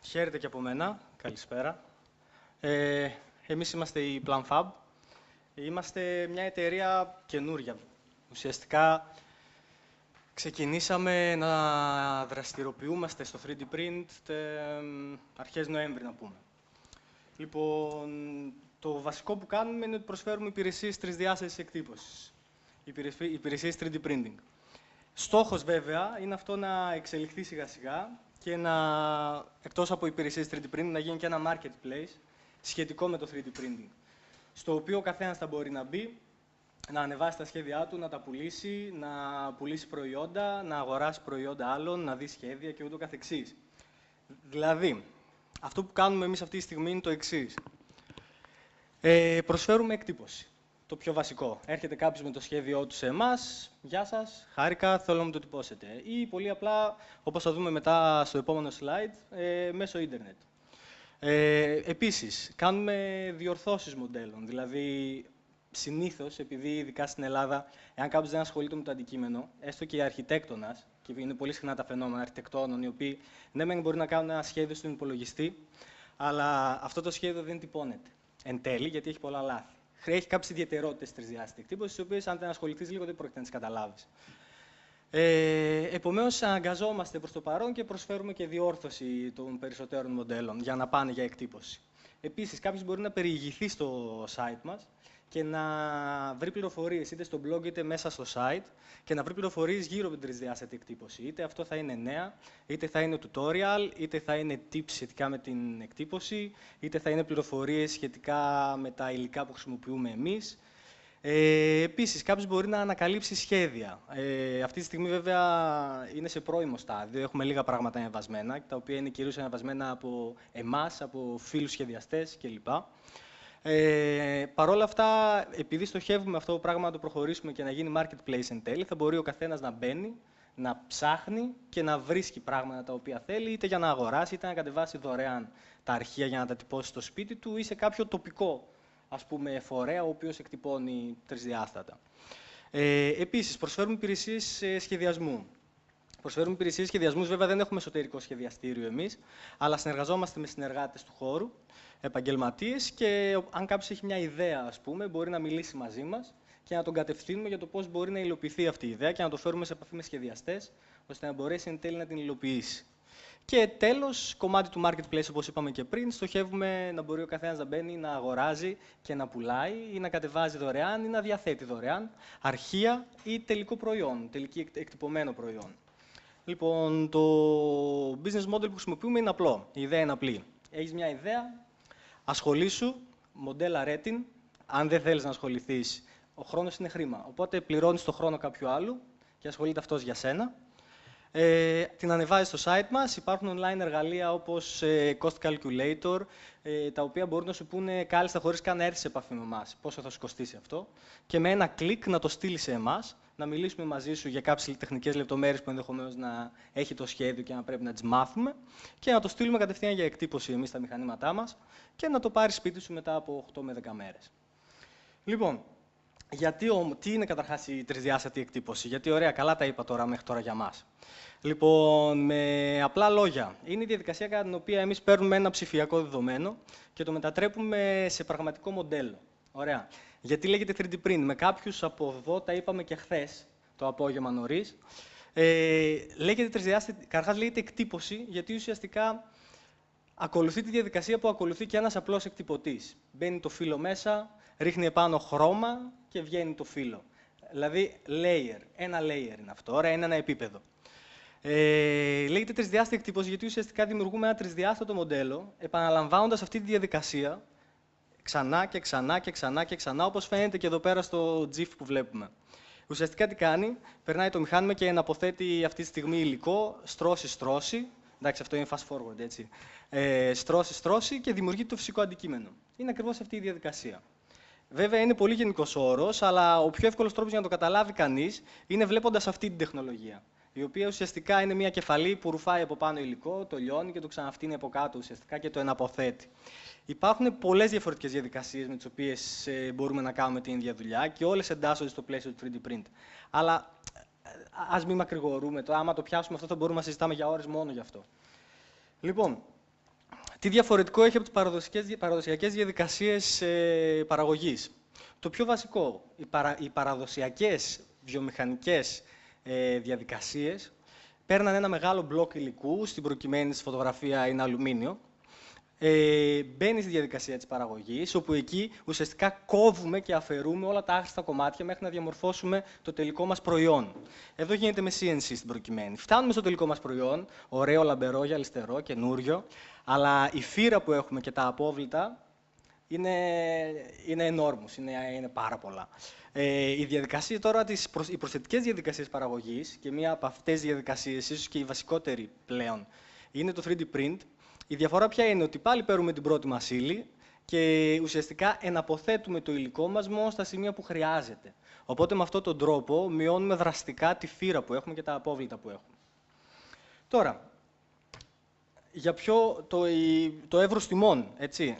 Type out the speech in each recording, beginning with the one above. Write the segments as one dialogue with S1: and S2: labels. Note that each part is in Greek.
S1: Χαίρετε και από μένα. Καλησπέρα. Εμείς είμαστε η PlanFab. Είμαστε μια εταιρεία καινούρια. Ουσιαστικά ξεκινήσαμε να δραστηριοποιούμαστε στο 3D print αρχές Νοέμβρη, να πούμε. Λοιπόν, το βασικό που κάνουμε είναι ότι προσφέρουμε υπηρεσίες τρισδιάστασης εκτύπωσης. Υπηρεσίες 3D printing. Στόχος, βέβαια, είναι αυτό να εξελιχθεί σιγά-σιγά και εκτός από υπηρεσίες 3D printing, να γίνει και ένα marketplace σχετικό με το 3D printing, στο οποίο ο καθένας θα μπορεί να μπει, να ανεβάσει τα σχέδιά του, να τα πουλήσει, να πουλήσει προϊόντα, να αγοράσει προϊόντα άλλων, να δει σχέδια και ούτω καθεξής. Δηλαδή, αυτό που κάνουμε εμείς αυτή τη στιγμή είναι το εξής. Προσφέρουμε εκτύπωση. Το πιο βασικό. Έρχεται κάποιος με το σχέδιό του σε εμάς. Γεια σας, χάρηκα, θέλω να μου το τυπώσετε. Ή πολύ απλά, όπως θα δούμε μετά στο επόμενο slide, μέσω ίντερνετ. Επίσης, κάνουμε διορθώσεις μοντέλων. Δηλαδή, συνήθως, επειδή ειδικά στην Ελλάδα, εάν κάποιος δεν ασχολείται με το αντικείμενο, έστω και αρχιτέκτονας, και είναι πολύ συχνά τα φαινόμενα αρχιτεκτόνων, οι οποίοι ναι, μεν μπορεί να κάνουν ένα σχέδιο στον υπολογιστή, αλλά αυτό το σχέδιο δεν τυπώνεται εν τέλει, γιατί έχει πολλά λάθη. Έχει κάποιες ιδιαιτερότητες τρισδιάστατη εκτύπωση, τις οποίες αν δεν ασχοληθείς λίγο δεν πρόκειται να τις καταλάβεις. Επομένως, αναγκαζόμαστε προς το παρόν και προσφέρουμε και διόρθωση των περισσότερων μοντέλων για να πάνε για εκτύπωση. Επίσης, κάποιος μπορεί να περιηγηθεί στο site μας και να βρει πληροφορίες είτε στο blog είτε μέσα στο site και να βρει πληροφορίες γύρω από την τρισδιάστατη εκτύπωση. Είτε αυτό θα είναι νέα, είτε θα είναι tutorial, είτε θα είναι tips σχετικά με την εκτύπωση, είτε θα είναι πληροφορίες σχετικά με τα υλικά που χρησιμοποιούμε εμείς. Επίσης, κάποιος μπορεί να ανακαλύψει σχέδια. Αυτή τη στιγμή, βέβαια, είναι σε πρώιμο στάδιο. Έχουμε λίγα πράγματα ανεβασμένα, τα οποία είναι κυρίως ανεβασμένα από εμάς, από φίλους σχεδιαστές κλπ. Παρ' όλα αυτά, επειδή στοχεύουμε αυτό το πράγμα να το προχωρήσουμε και να γίνει marketplace εν τέλει, θα μπορεί ο καθένας να μπαίνει, να ψάχνει και να βρίσκει πράγματα τα οποία θέλει, είτε για να αγοράσει, είτε να κατεβάσει δωρεάν τα αρχεία για να τα τυπώσει στο σπίτι του ή σε κάποιο τοπικό, ας πούμε, φορέα, ο οποίος εκτυπώνει τρισδιάστατα. Επίσης, προσφέρουμε υπηρεσίες σχεδιασμού. Προσφέρουμε υπηρεσίες σχεδιασμού, βέβαια δεν έχουμε εσωτερικό σχεδιαστήριο εμείς, αλλά συνεργαζόμαστε με συνεργάτες του χώρου, επαγγελματίες, και αν κάποιος έχει μια ιδέα, ας πούμε, μπορεί να μιλήσει μαζί μας και να τον κατευθύνουμε για το πώς μπορεί να υλοποιηθεί αυτή η ιδέα και να το φέρουμε σε επαφή με σχεδιαστές, ώστε να μπορέσει εν τέλει να την υλοποιήσει. Και τέλος, κομμάτι του marketplace, όπως είπαμε και πριν, στοχεύουμε να μπορεί ο καθένας να μπαίνει, να αγοράζει και να πουλάει ή να κατεβάζει δωρεάν ή να διαθέτει δωρεάν αρχεία ή τελικό προϊόν, τελική εκτυπωμένο προϊόν. Λοιπόν, το business model που χρησιμοποιούμε είναι απλό. Η ιδέα είναι απλή. Έχεις μια ιδέα, ασχολήσου, μοντέλα Retin. Αν δεν θέλεις να ασχοληθείς, ο χρόνος είναι χρήμα. Οπότε πληρώνεις το χρόνο κάποιου άλλου και ασχολείται αυτός για σένα. Την ανεβάζεις στο site μας. Υπάρχουν online εργαλεία όπως Cost Calculator, τα οποία μπορούν να σου πούνε κάλλιστα χωρίς καν να έρθεις σε επαφή με εμάς πόσο θα σου κοστίσει αυτό. Και με ένα κλικ να το στείλεις σε εμάς, να μιλήσουμε μαζί σου για κάποιες τεχνικές λεπτομέρειες που ενδεχομένως να έχει το σχέδιο και να πρέπει να τις μάθουμε και να το στείλουμε κατευθείαν για εκτύπωση εμείς στα μηχανήματά μας και να το πάρεις σπίτι σου μετά από 8 με 10 μέρες. Λοιπόν, τι είναι καταρχάς η τρισδιάστατη εκτύπωση? Γιατί ωραία, καλά τα είπα τώρα μέχρι τώρα για μας. Λοιπόν, με απλά λόγια, είναι η διαδικασία κατά την οποία εμείς παίρνουμε ένα ψηφιακό δεδομένο και το μετατρέπουμε σε πραγματικό μοντέλο. Ωραία. Γιατί λέγεται 3D print? Με κάποιους από εδώ, τα είπαμε και χθες, το απόγευμα νωρίς. Λέγεται τρισδιάστατη, καταρχάς λέγεται εκτύπωση, γιατί ουσιαστικά ακολουθεί τη διαδικασία που ακολουθεί και ένας απλός εκτυπωτής. Μπαίνει το φύλλο μέσα, ρίχνει επάνω χρώμα και βγαίνει το φύλλο. Δηλαδή, layer. Ένα layer είναι αυτό. Ωραία, είναι ένα επίπεδο. Λέγεται τρισδιάστατη εκτύπωση γιατί ουσιαστικά δημιουργούμε ένα τρισδιάστατο μοντέλο, επαναλαμβάνοντας αυτή τη διαδικασία ξανά και ξανά και ξανά και ξανά, όπως φαίνεται και εδώ πέρα στο GIF που βλέπουμε. Ουσιαστικά τι κάνει? Περνάει το μηχάνημα και εναποθέτει αυτή τη στιγμή υλικό, στρώση. Εντάξει, αυτό είναι fast forward, έτσι. Στρώση και δημιουργεί το φυσικό αντικείμενο. Είναι ακριβώς αυτή η διαδικασία. Βέβαια, είναι πολύ γενικός όρος, αλλά ο πιο εύκολος τρόπος για να το καταλάβει κανείς είναι βλέποντας αυτή την τεχνολογία. Η οποία ουσιαστικά είναι μια κεφαλή που ρουφάει από πάνω υλικό, το λιώνει και το ξαναφτύνει από κάτω ουσιαστικά και το εναποθέτει. Υπάρχουν πολλές διαφορετικές διαδικασίες με τις οποίες μπορούμε να κάνουμε την ίδια δουλειά και όλες εντάσσονται στο πλαίσιο του 3D print. Αλλά ας μην μακρηγορούμε. Άμα το πιάσουμε αυτό, θα μπορούμε να συζητάμε για ώρες μόνο γι' αυτό. Λοιπόν, Τι διαφορετικό έχει από τις παραδοσιακές διαδικασίες παραγωγής? Το πιο βασικό, οι παραδοσιακές βιομηχανικές διαδικασίες παίρναν ένα μεγάλο μπλοκ υλικού, στην προκειμένη της φωτογραφία είναι αλουμίνιο, μπαίνει στη διαδικασία της παραγωγής, όπου εκεί ουσιαστικά κόβουμε και αφαιρούμε όλα τα άχρηστα κομμάτια μέχρι να διαμορφώσουμε το τελικό μας προϊόν. Εδώ γίνεται με CNC στην προκειμένη. Φτάνουμε στο τελικό μας προϊόν, ωραίο, λαμπερό, γυαλιστερό, καινούριο, αλλά η φύρα που έχουμε και τα απόβλητα είναι ενόρμους, είναι πάρα πολλά. Η διαδικασία τώρα, οι προσθετικές διαδικασίες παραγωγής, και μία από αυτές τις διαδικασίες, ίσως και η βασικότερη πλέον, είναι το 3D print. Η διαφορά ποια είναι? Ότι πάλι παίρνουμε την πρώτη μας ύλη και ουσιαστικά εναποθέτουμε το υλικό μας μόνο στα σημεία που χρειάζεται. Οπότε με αυτόν τον τρόπο μειώνουμε δραστικά τη φύρα που έχουμε και τα απόβλητα που έχουμε. Τώρα, για το εύρος τιμών, έτσι.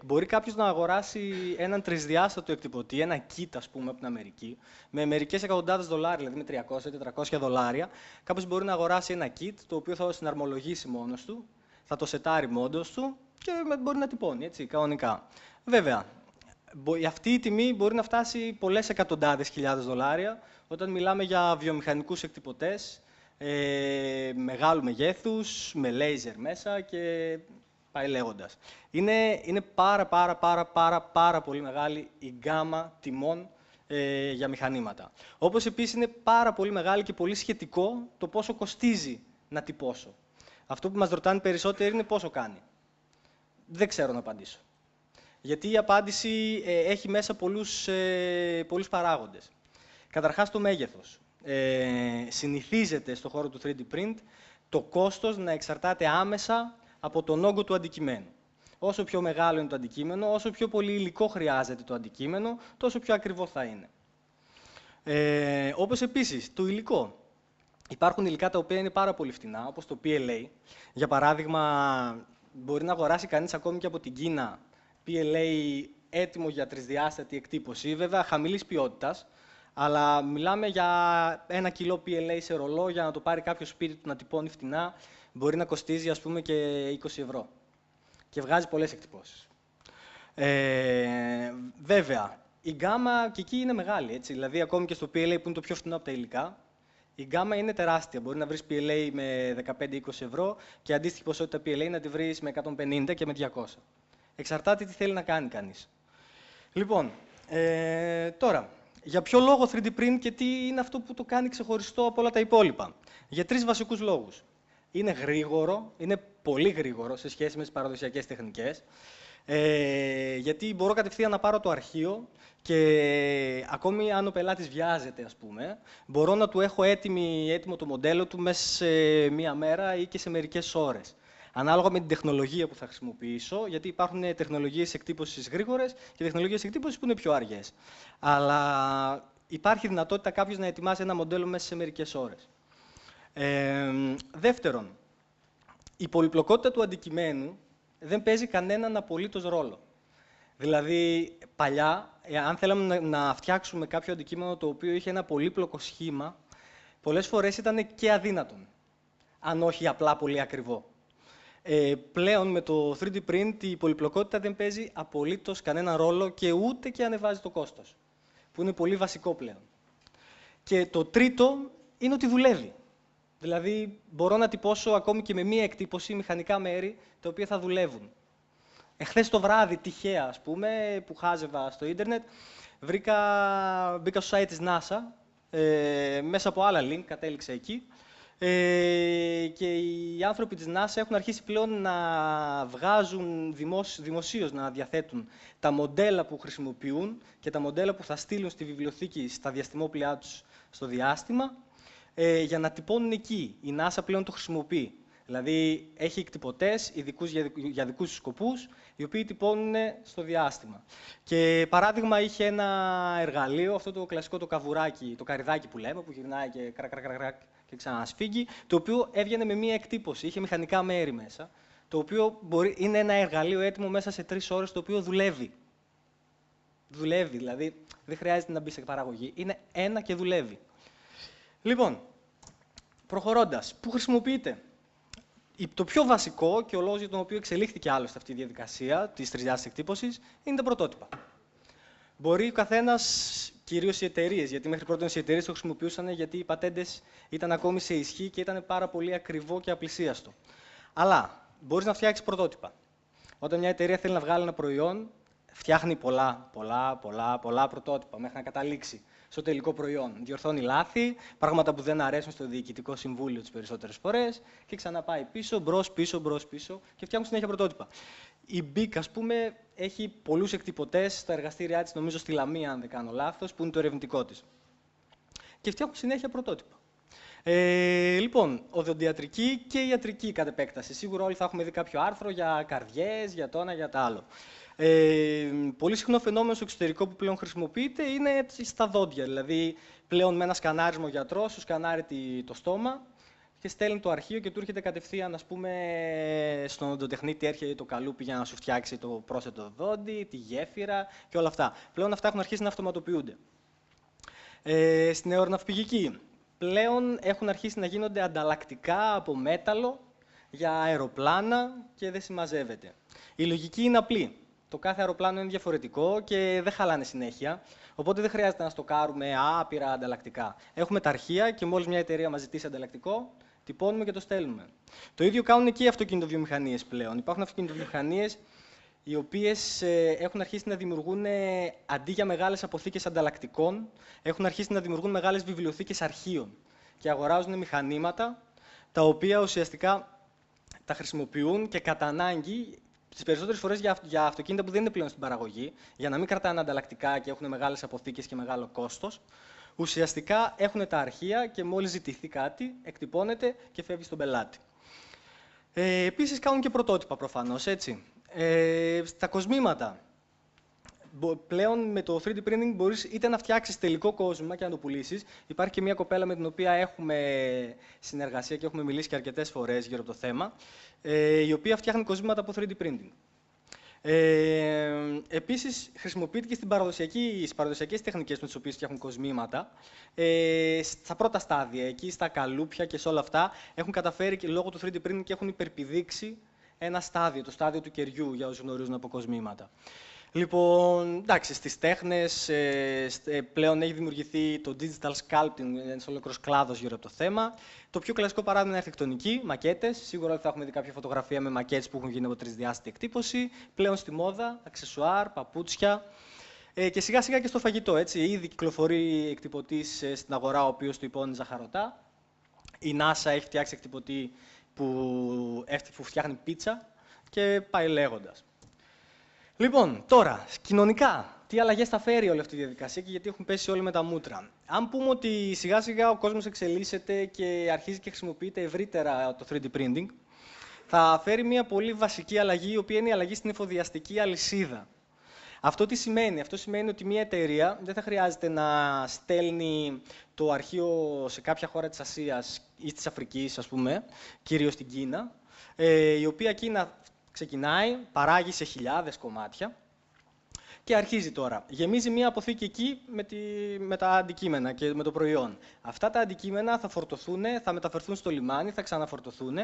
S1: Μπορεί κάποιος να αγοράσει έναν τρισδιάστατο εκτυπωτή, ένα kit, ας πούμε, από την Αμερική, με μερικές εκατοντάδες δολάρια, δηλαδή με 300-400 δολάρια. Κάποιος μπορεί να αγοράσει ένα kit, το οποίο θα το συναρμολογήσει μόνος του, θα το σετάρει μόντος του και μπορεί να τυπώνει, έτσι, κανονικά. Βέβαια, αυτή η τιμή μπορεί να φτάσει πολλές εκατοντάδες χιλιάδες δολάρια, όταν μιλάμε για βιομηχανικούς εκτυπωτές, μεγάλου μεγέθους, με λέιζερ μέσα και πάει λέγοντας. Είναι πάρα πολύ μεγάλη η γκάμα τιμών για μηχανήματα. Όπως επίσης είναι πάρα πολύ μεγάλη και πολύ σχετικό το πόσο κοστίζει να τυπώσω. Αυτό που μας ρωτάνε περισσότερο είναι πόσο κάνει. Δεν ξέρω να απαντήσω. Γιατί η απάντηση έχει μέσα πολλούς παράγοντες. Καταρχάς το μέγεθος. Συνηθίζεται στον χώρο του 3D print το κόστος να εξαρτάται άμεσα από τον όγκο του αντικειμένου. Όσο πιο μεγάλο είναι το αντικείμενο, όσο πιο πολύ υλικό χρειάζεται το αντικείμενο, τόσο πιο ακριβό θα είναι. Όπως επίσης το υλικό. Υπάρχουν υλικά τα οποία είναι πάρα πολύ φτηνά, όπως το PLA. Για παράδειγμα, μπορεί να αγοράσει κανείς ακόμη και από την Κίνα PLA έτοιμο για τρισδιάστατη εκτύπωση, βέβαια χαμηλής ποιότητας, αλλά μιλάμε για 1 κιλό PLA σε ρολό, για να το πάρει κάποιο σπίτι του να τυπώνει φτηνά, μπορεί να κοστίζει, ας πούμε, και 20 ευρώ. Και βγάζει πολλές εκτυπώσεις. Βέβαια, η γκάμα και εκεί είναι μεγάλη, έτσι. Δηλαδή, ακόμη και στο PLA που είναι το πιο φθηνό από τα υλικά, η γκάμα είναι τεράστια. Μπορεί να βρεις PLA με 15-20 ευρώ και αντίστοιχη ποσότητα PLA να τη βρεις με 150 και με 200. Εξαρτάται τι θέλει να κάνει κανείς. Λοιπόν, τώρα, για ποιο λόγο 3D print και τι είναι αυτό που το κάνει ξεχωριστό από όλα τα υπόλοιπα? Για 3 βασικούς λόγους. Είναι γρήγορο, είναι πολύ γρήγορο σε σχέση με τις παραδοσιακές τεχνικές. Γιατί μπορώ κατευθείαν να πάρω το αρχείο και ακόμη αν ο πελάτης βιάζεται, ας πούμε, μπορώ να του έχω έτοιμο το μοντέλο του μέσα σε μία μέρα ή και σε μερικές ώρες. Ανάλογα με την τεχνολογία που θα χρησιμοποιήσω, γιατί υπάρχουν τεχνολογίες εκτύπωσης γρήγορες και τεχνολογίες εκτύπωσης που είναι πιο αργές. Αλλά υπάρχει δυνατότητα κάποιος να ετοιμάσει ένα μοντέλο μέσα σε μερικές ώρες. Δεύτερον, η πολυπλοκότητα του αντικειμένου δεν παίζει κανέναν απολύτως ρόλο. Δηλαδή, παλιά, αν θέλαμε να φτιάξουμε κάποιο αντικείμενο το οποίο είχε ένα πολύπλοκο σχήμα, πολλές φορές ήταν και αδύνατον, αν όχι απλά πολύ ακριβό. Πλέον, με το 3D print, η πολυπλοκότητα δεν παίζει απολύτως κανένα ρόλο και ούτε και ανεβάζει το κόστος, που είναι πολύ βασικό πλέον. Και το τρίτο είναι ότι δουλεύει. Δηλαδή, μπορώ να τυπώσω ακόμη και με μία εκτύπωση μηχανικά μέρη, τα οποία θα δουλεύουν. Εχθές το βράδυ, τυχαία, ας πούμε, που χάζευα στο ίντερνετ, μπήκα στο site της NASA, μέσα από άλλα link, κατέληξα εκεί, και οι άνθρωποι της NASA έχουν αρχίσει πλέον να βγάζουν δημοσίως, να διαθέτουν τα μοντέλα που χρησιμοποιούν και τα μοντέλα που θα στείλουν στη βιβλιοθήκη στα διαστημόπλοιά τους στο διάστημα, για να τυπώνουν εκεί. Η NASA πλέον το χρησιμοποιεί. Δηλαδή, έχει εκτυπωτές ειδικούς για δικούς τους σκοπούς, οι οποίοι τυπώνουν στο διάστημα. Και παράδειγμα, είχε ένα εργαλείο, αυτό το κλασικό το καβουράκι, το καρυδάκι που λέμε, που γυρνάει και κρακ και ξανασφίγγει, το οποίο έβγαινε με μία εκτύπωση, είχε μηχανικά μέρη μέσα, το οποίο είναι ένα εργαλείο έτοιμο μέσα σε 3 ώρες, το οποίο δουλεύει. Δουλεύει, δηλαδή δεν χρειάζεται να μπει σε παραγωγή, είναι ένα και δουλεύει. Λοιπόν, προχωρώντας, πού χρησιμοποιείται? Το πιο βασικό και ο λόγος για τον οποίο εξελίχθηκε άλλωστε αυτή η διαδικασία της τρισδιάστατης εκτύπωσης είναι τα πρωτότυπα. Μπορεί ο καθένας, κυρίως οι εταιρείες, γιατί μέχρι πρώτον οι εταιρείες το χρησιμοποιούσαν γιατί οι πατέντες ήταν ακόμη σε ισχύ και ήταν πάρα πολύ ακριβό και απλησίαστο. Αλλά μπορείς να φτιάξεις πρωτότυπα. Όταν μια εταιρεία θέλει να βγάλει ένα προϊόν, φτιάχνει πολλά πρωτότυπα μέχρι να καταλήξει στο τελικό προϊόν. Διορθώνει λάθη, πράγματα που δεν αρέσουν στο διοικητικό συμβούλιο τις περισσότερες φορές και ξαναπάει πίσω, μπρος, πίσω και φτιάχνουν συνέχεια πρωτότυπα. Η BIC, ας πούμε, έχει πολλούς εκτυπωτές στα εργαστήριά της, νομίζω στη Λαμία, αν δεν κάνω λάθος, που είναι το ερευνητικό της. Και φτιάχνουν συνέχεια πρωτότυπα. Λοιπόν, οδοντιατρική και ιατρική κατ' επέκταση. Σίγουρα όλοι θα έχουμε δει κάποιο άρθρο για καρδιές, για το ένα, για το άλλο. Πολύ συχνό φαινόμενο στο εξωτερικό που πλέον χρησιμοποιείται είναι στα δόντια. Δηλαδή, πλέον με ένα σκανάρισμα ο γιατρός σου σκανάρει το στόμα και στέλνει το αρχείο και του έρχεται κατευθείαν, ας πούμε, στον οδοντοτεχνίτη έρχεται το καλούπι για να σου φτιάξει το πρόσθετο δόντι, τη γέφυρα και όλα αυτά. Πλέον αυτά έχουν αρχίσει να αυτοματοποιούνται. Στην αεροναυπηγική, πλέον έχουν αρχίσει να γίνονται ανταλλακτικά από μέταλλο για αεροπλάνα και δεν συμμαζεύεται. Η λογική είναι απλή. Το κάθε αεροπλάνο είναι διαφορετικό και δεν χαλάνε συνέχεια. Οπότε δεν χρειάζεται να στοκάρουμε άπειρα ανταλλακτικά. Έχουμε τα αρχεία και μόλις μια εταιρεία μας ζητήσει ανταλλακτικό, τυπώνουμε και το στέλνουμε. Το ίδιο κάνουν και οι αυτοκινητοβιομηχανίες πλέον. Υπάρχουν αυτοκινητοβιομηχανίες οι οποίες έχουν αρχίσει να δημιουργούν, αντί για μεγάλες αποθήκες ανταλλακτικών, έχουν αρχίσει να δημιουργούν μεγάλες βιβλιοθήκες αρχείων και αγοράζουν μηχανήματα τα οποία ουσιαστικά τα χρησιμοποιούν και κατά ανάγκη, τις περισσότερες φορές για αυτοκίνητα που δεν είναι πλέον στην παραγωγή, για να μην κρατάνε ανταλλακτικά και έχουν μεγάλες αποθήκες και μεγάλο κόστος, ουσιαστικά έχουν τα αρχεία και μόλις ζητηθεί κάτι, εκτυπώνεται και φεύγει στον πελάτη. Επίσης κάνουν και πρωτότυπα προφανώς, έτσι. Στα κοσμήματα. Πλέον με το 3D printing μπορείς είτε να φτιάξεις τελικό κόσμημα και να το πουλήσεις. Υπάρχει και μια κοπέλα με την οποία έχουμε συνεργασία και έχουμε μιλήσει και αρκετές φορές γύρω από το θέμα, η οποία φτιάχνει κοσμήματα από 3D printing. Επίσης, χρησιμοποιείται και στις παραδοσιακές τεχνικές με τις οποίες φτιάχνουν κοσμήματα. Στα πρώτα στάδια, εκεί στα καλούπια και σε όλα αυτά, έχουν καταφέρει και λόγω του 3D printing και έχουν υπερπηδήξει ένα στάδιο, το στάδιο του κεριού, για όσους γνωρίζουν από κοσμήματα. Λοιπόν, εντάξει, στις τέχνες πλέον έχει δημιουργηθεί το digital sculpting, ένας ολόκληρος κλάδος γύρω από το θέμα. Το πιο κλασικό παράδειγμα είναι η αρχιτεκτονική, μακέτες. Σίγουρα θα έχουμε δει κάποια φωτογραφία με μακέτες που έχουν γίνει από τρισδιάστατη εκτύπωση. Πλέον στη μόδα, αξεσουάρ, παπούτσια. Και σιγά σιγά και στο φαγητό. Έτσι. Ήδη κυκλοφορεί εκτυπωτής στην αγορά, ο οποίος του υπόνει ζαχαρωτά. Η NASA έχει φτιάξει εκτυπωτή που φτιάχνει πίτσα και πάει λέγοντας. Λοιπόν, τώρα, κοινωνικά, τι αλλαγές θα φέρει όλη αυτή η διαδικασία και γιατί έχουν πέσει όλοι με τα μούτρα. Αν πούμε ότι σιγά σιγά ο κόσμος εξελίσσεται και αρχίζει και χρησιμοποιείται ευρύτερα το 3D printing, θα φέρει μια πολύ βασική αλλαγή, η οποία είναι η αλλαγή στην εφοδιαστική αλυσίδα. Αυτό τι σημαίνει? Αυτό σημαίνει ότι μια εταιρεία δεν θα χρειάζεται να στέλνει το αρχείο σε κάποια χώρα της Ασίας ή της Αφρικής, ας πούμε, κυρίως στην Κίνα, η οποία Κίνα ξεκινάει, παράγει σε χιλιάδες κομμάτια και αρχίζει τώρα. Γεμίζει μία αποθήκη εκεί με τα αντικείμενα και με το προϊόν. Αυτά τα αντικείμενα θα φορτωθούν, θα μεταφερθούν στο λιμάνι, θα ξαναφορτωθούν,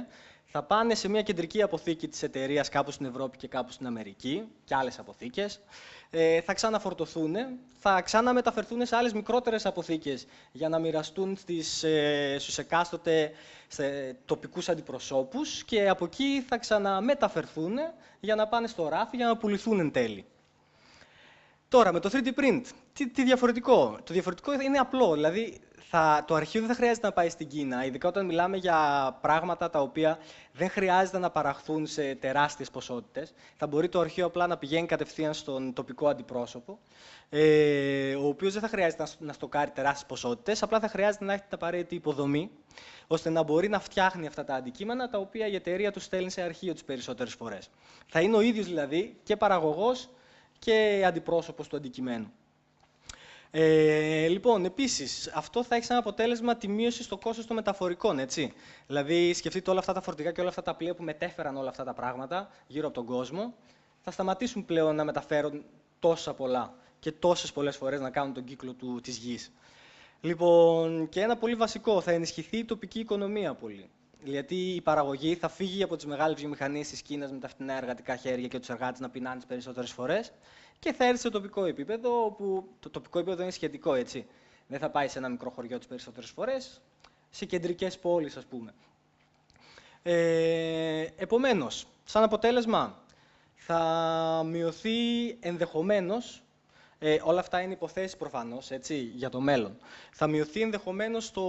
S1: θα πάνε σε μία κεντρική αποθήκη της εταιρείας κάπου στην Ευρώπη και κάπου στην Αμερική και άλλες αποθήκες. Θα ξαναφορτωθούν, θα ξαναμεταφερθούν σε άλλες μικρότερες αποθήκες για να μοιραστούν στους εκάστοτε τοπικούς αντιπροσώπους και από εκεί θα ξαναμεταφερθούν για να πάνε στο ράφι για να πουληθούν εν τέλει. Τώρα, με το 3D print, τι διαφορετικό? Το διαφορετικό είναι απλό, δηλαδή το αρχείο δεν θα χρειάζεται να πάει στην Κίνα, ειδικά όταν μιλάμε για πράγματα τα οποία δεν χρειάζεται να παραχθούν σε τεράστιες ποσότητες. Θα μπορεί το αρχείο απλά να πηγαίνει κατευθείαν στον τοπικό αντιπρόσωπο, ο οποίος δεν θα χρειάζεται να στοκάρει τεράστιες ποσότητες, απλά θα χρειάζεται να έχει την απαραίτητη υποδομή, ώστε να μπορεί να φτιάχνει αυτά τα αντικείμενα, τα οποία η εταιρεία του στέλνει σε αρχείο τις περισσότερες φορές. Θα είναι ο ίδιος δηλαδή και παραγωγός και αντιπρόσωπος του αντικειμένου. Λοιπόν, επίσης, αυτό θα έχει σαν αποτέλεσμα τη μείωση στο κόστος των μεταφορικών, έτσι. Δηλαδή, σκεφτείτε όλα αυτά τα φορτηγά και όλα αυτά τα πλοία που μετέφεραν όλα αυτά τα πράγματα γύρω από τον κόσμο, θα σταματήσουν πλέον να μεταφέρουν τόσα πολλά και τόσες πολλές φορές να κάνουν τον κύκλο της γης. Λοιπόν, και ένα πολύ βασικό, θα ενισχυθεί η τοπική οικονομία πολύ. Γιατί η παραγωγή θα φύγει από τις μεγάλες βιομηχανίες της Κίνας με τα φτηνά εργατικά χέρια και τους εργάτες να πεινάνε τις περισσότερες φορές και θα έρθει σε τοπικό επίπεδο, όπου το τοπικό επίπεδο είναι σχετικό, έτσι. Δεν θα πάει σε ένα μικρό χωριό τις περισσότερες φορές, σε κεντρικές πόλεις, ας πούμε. Επομένως, σαν αποτέλεσμα, θα μειωθεί ενδεχομένως, όλα αυτά είναι υποθέσεις προφανώς, έτσι, για το μέλλον, θα μειωθεί ενδεχομένως το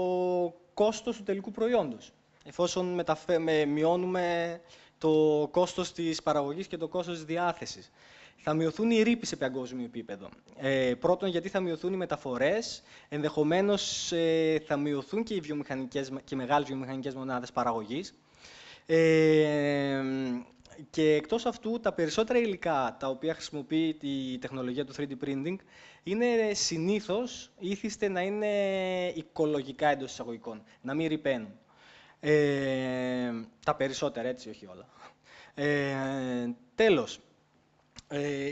S1: κόστος του τελικού προϊόντος, εφόσον μειώνουμε το κόστος της παραγωγής και το κόστος της διάθεσης. Θα μειωθούν οι ρήποι σε παγκόσμιο επίπεδο. Πρώτον, γιατί θα μειωθούν οι μεταφορές, ενδεχομένως θα μειωθούν και οι μεγάλες βιομηχανικές μονάδες παραγωγής. Και εκτός αυτού, τα περισσότερα υλικά τα οποία χρησιμοποιεί η τεχνολογία του 3D printing είναι συνήθως ήθιστε να είναι οικολογικά εντός εισαγωγικών, να μην ρηπαίνουν. Τα περισσότερα, έτσι, όχι όλα. Τέλος,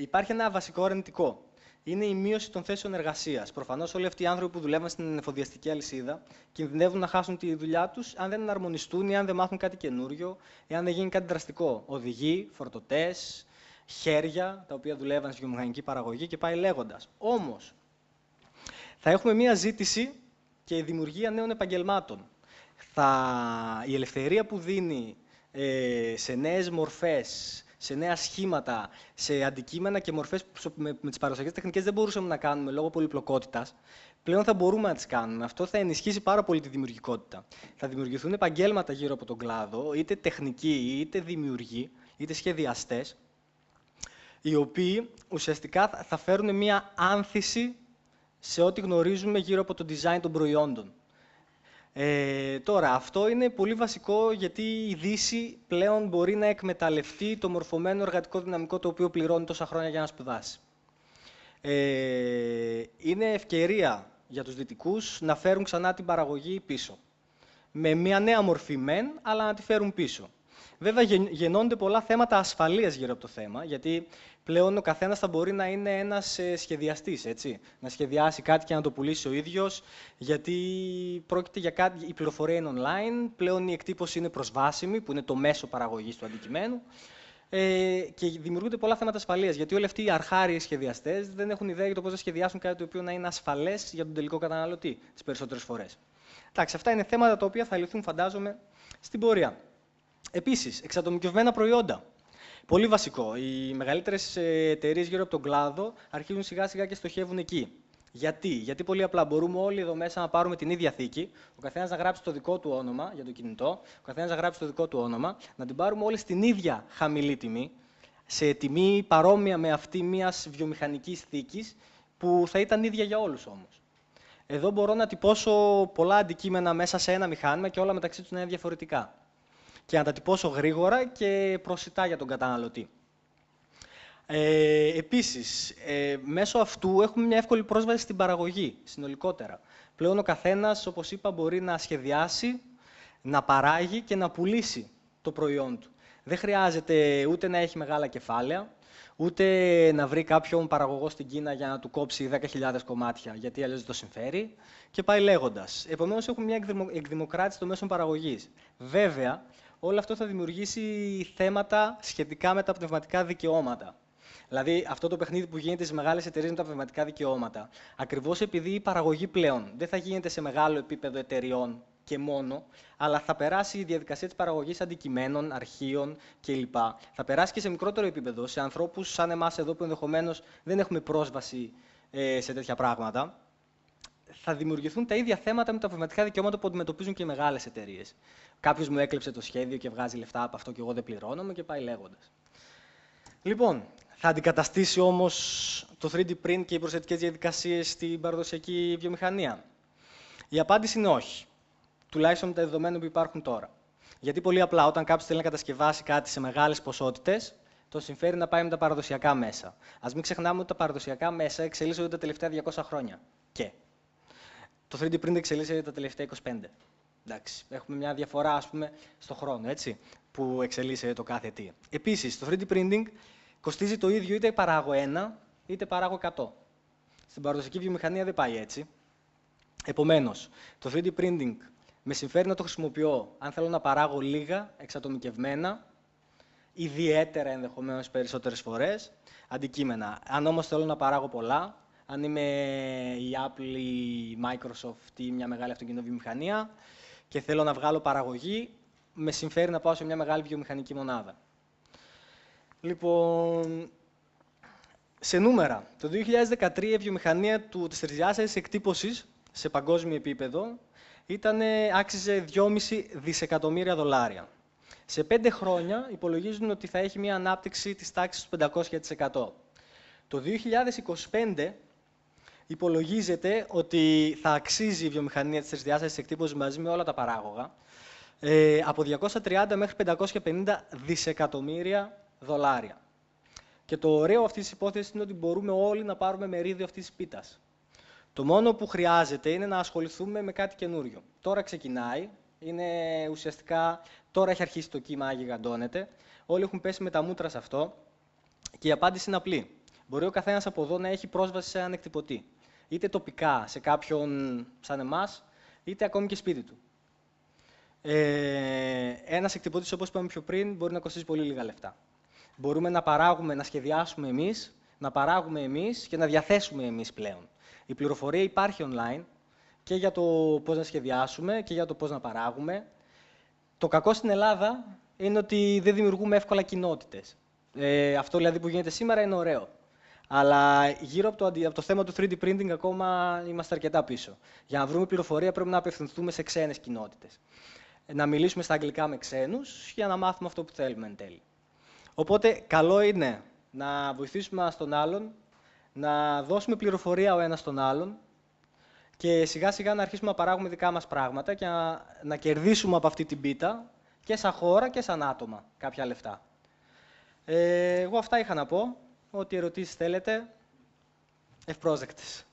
S1: υπάρχει ένα βασικό αρνητικό. Είναι η μείωση των θέσεων εργασίας. Προφανώς, όλοι αυτοί οι άνθρωποι που δουλεύουν στην εφοδιαστική αλυσίδα κινδυνεύουν να χάσουν τη δουλειά τους αν δεν εναρμονιστούν ή αν δεν μάθουν κάτι καινούριο ή αν δεν γίνει κάτι δραστικό. Οδηγοί, φορτωτές, χέρια τα οποία δουλεύαν στη βιομηχανική παραγωγή και πάει λέγοντας. Όμως, θα έχουμε μία ζήτηση και η δημιουργία νέων επαγγελμάτων. Η ελευθερία που δίνει σε νέες μορφές, σε νέα σχήματα, σε αντικείμενα και μορφές που με τις παραδοσιακές τεχνικές δεν μπορούσαμε να κάνουμε λόγω πολυπλοκότητας, πλέον θα μπορούμε να τις κάνουμε. Αυτό θα ενισχύσει πάρα πολύ τη δημιουργικότητα. Θα δημιουργηθούν επαγγέλματα γύρω από τον κλάδο, είτε τεχνικοί, είτε δημιουργοί, είτε σχεδιαστές, οι οποίοι ουσιαστικά θα φέρουν μία άνθηση σε ό,τι γνωρίζουμε γύρω από το design των προϊόντων. Τώρα, αυτό είναι πολύ βασικό γιατί η Δύση πλέον μπορεί να εκμεταλλευτεί το μορφωμένο εργατικό δυναμικό το οποίο πληρώνει τόσα χρόνια για να σπουδάσει. Είναι ευκαιρία για τους Δυτικούς να φέρουν ξανά την παραγωγή πίσω. Με μια νέα μορφή μεν, αλλά να τη φέρουν πίσω. Βέβαια, γεννώνται πολλά θέματα ασφαλείας γύρω από το θέμα, γιατί πλέον ο καθένας θα μπορεί να είναι ένας σχεδιαστής, έτσι. Να σχεδιάσει κάτι και να το πουλήσει ο ίδιος, γιατί πρόκειται για κάτι, η πληροφορία είναι online, πλέον η εκτύπωση είναι προσβάσιμη, που είναι το μέσο παραγωγής του αντικειμένου, και δημιουργούνται πολλά θέματα ασφαλείας, γιατί όλοι αυτοί οι αρχάριοι σχεδιαστές δεν έχουν ιδέα για το πώς θα σχεδιάσουν κάτι το οποίο να είναι ασφαλές για τον τελικό καταναλωτή τις περισσότερες φορές. Εντάξει, αυτά είναι θέματα τα οποία θα λυθούν, φαντάζομαι, στην πορεία. Επίσης, εξατομικευμένα προϊόντα. Πολύ βασικό. Οι μεγαλύτερες εταιρείες γύρω από τον κλάδο αρχίζουν σιγά-σιγά και στοχεύουν εκεί. Γιατί πολύ απλά μπορούμε όλοι εδώ μέσα να πάρουμε την ίδια θήκη, ο καθένας να γράψει το δικό του όνομα για το κινητό, ο καθένας να γράψει το δικό του όνομα, να την πάρουμε όλοι στην ίδια χαμηλή τιμή, σε τιμή παρόμοια με αυτή μιας βιομηχανικής θήκης, που θα ήταν ίδια για όλους όμως. Εδώ μπορώ να τυπώσω πολλά αντικείμενα μέσα σε ένα μηχάνημα και όλα μεταξύ τους να είναι διαφορετικά. Και να τα τυπώσω γρήγορα και προσιτά για τον καταναλωτή. Επίσης, μέσω αυτού έχουμε μια εύκολη πρόσβαση στην παραγωγή, συνολικότερα. Πλέον ο καθένας, όπως είπα, μπορεί να σχεδιάσει, να παράγει και να πουλήσει το προϊόν του. Δεν χρειάζεται ούτε να έχει μεγάλα κεφάλαια, ούτε να βρει κάποιον παραγωγό στην Κίνα για να του κόψει 10.000 κομμάτια, γιατί αλλιώς δεν το συμφέρει, και πάει λέγοντας. Επομένως, έχουμε μια εκδημοκράτηση των μέσων παραγωγής. Βέβαια, όλο αυτό θα δημιουργήσει θέματα σχετικά με τα πνευματικά δικαιώματα. Δηλαδή, αυτό το παιχνίδι που γίνεται στις μεγάλες εταιρείες με τα πνευματικά δικαιώματα, ακριβώς επειδή η παραγωγή πλέον δεν θα γίνεται σε μεγάλο επίπεδο εταιρεών και μόνο, αλλά θα περάσει η διαδικασία της παραγωγής αντικειμένων, αρχείων κλπ. Θα περάσει και σε μικρότερο επίπεδο, σε ανθρώπους σαν εμάς εδώ που ενδεχομένως δεν έχουμε πρόσβαση σε τέτοια πράγματα. Θα δημιουργηθούν τα ίδια θέματα με τα πνευματικά δικαιώματα που αντιμετωπίζουν και οι μεγάλες εταιρείες. Κάποιος μου έκλεψε το σχέδιο και βγάζει λεφτά από αυτό και εγώ δεν πληρώνομαι και πάει λέγοντας. Λοιπόν, θα αντικαταστήσει όμως το 3D print και οι προσθετικές διαδικασίες στην παραδοσιακή βιομηχανία? Η απάντηση είναι όχι. Τουλάχιστον με τα δεδομένα που υπάρχουν τώρα. Γιατί πολύ απλά, όταν κάποιος θέλει να κατασκευάσει κάτι σε μεγάλες ποσότητες, τον συμφέρει να πάει με τα παραδοσιακά μέσα. Ας μην ξεχνάμε ότι τα παραδοσιακά μέσα εξελίσσονται τα τελευταία 200 χρόνια. Και το 3D print εξελίσσεται τα τελευταία 25. Εντάξει, έχουμε μια διαφορά, ας πούμε, στο χρόνο, έτσι, που εξελίσσεται το κάθε τι. Επίσης, το 3D printing κοστίζει το ίδιο είτε παράγω 1, είτε παράγω 100. Στην παραδοσιακή βιομηχανία δεν πάει έτσι. Επομένως, το 3D printing Με συμφέρει να το χρησιμοποιώ αν θέλω να παράγω λίγα, εξατομικευμένα, ιδιαίτερα ενδεχομένως περισσότερες φορές, αντικείμενα. Αν όμως θέλω να παράγω πολλά, αν είμαι η Apple, η Microsoft ή μια μεγάλη αυτοκινητοβιομηχανία και θέλω να βγάλω παραγωγή, με συμφέρει να πάω σε μια μεγάλη βιομηχανική μονάδα. Λοιπόν, σε νούμερα, το 2013 η βιομηχανία της τρισδιάστατης εκτύπωσης σε παγκόσμιο επίπεδο άξιζε 2,5 δισεκατομμύρια δολάρια. Σε 5 χρόνια υπολογίζουν ότι θα έχει μια ανάπτυξη της τάξης του 500%. Το 2025 υπολογίζεται ότι θα αξίζει η βιομηχανία της τρισδιάστατης εκτύπωσης μαζί με όλα τα παράγωγα από 230 μέχρι 550 δισεκατομμύρια δολάρια. Και το ωραίο αυτής της υπόθεσης είναι ότι μπορούμε όλοι να πάρουμε μερίδιο αυτής της πίτας. Το μόνο που χρειάζεται είναι να ασχοληθούμε με κάτι καινούριο. Τώρα ξεκινάει, τώρα έχει αρχίσει το κύμα, γιγαντώνεται. Όλοι έχουν πέσει με τα μούτρα σε αυτό και η απάντηση είναι απλή. Μπορεί ο καθένας από εδώ να έχει πρόσβαση σε έναν εκτυπωτή. Είτε τοπικά σε κάποιον σαν εμάς, είτε ακόμη και σπίτι του. Ένας εκτυπωτής, όπως είπαμε πιο πριν, μπορεί να κοστίζει πολύ λίγα λεφτά. Μπορούμε να παράγουμε, να σχεδιάσουμε εμείς, να παράγουμε εμείς και να διαθέσουμε εμείς πλέον. Η πληροφορία υπάρχει online και για το πώς να σχεδιάσουμε και για το πώς να παράγουμε. Το κακό στην Ελλάδα είναι ότι δεν δημιουργούμε εύκολα κοινότητες. Αυτό δηλαδή που γίνεται σήμερα είναι ωραίο. Αλλά γύρω από το θέμα του 3D printing ακόμα είμαστε αρκετά πίσω. Για να βρούμε πληροφορία πρέπει να απευθυνθούμε σε ξένες κοινότητες. Να μιλήσουμε στα αγγλικά με ξένους για να μάθουμε αυτό που θέλουμε εν τέλει. Οπότε, καλό είναι να βοηθήσουμε ένας τον άλλον, να δώσουμε πληροφορία ο ένας τον άλλον και σιγά σιγά να αρχίσουμε να παράγουμε δικά μας πράγματα και να κερδίσουμε από αυτή την πίτα και σαν χώρα και σαν άτομα κάποια λεφτά. Εγώ αυτά είχα να πω. Ό,τι ερωτήσεις θέλετε, ευπρόσδεκτες.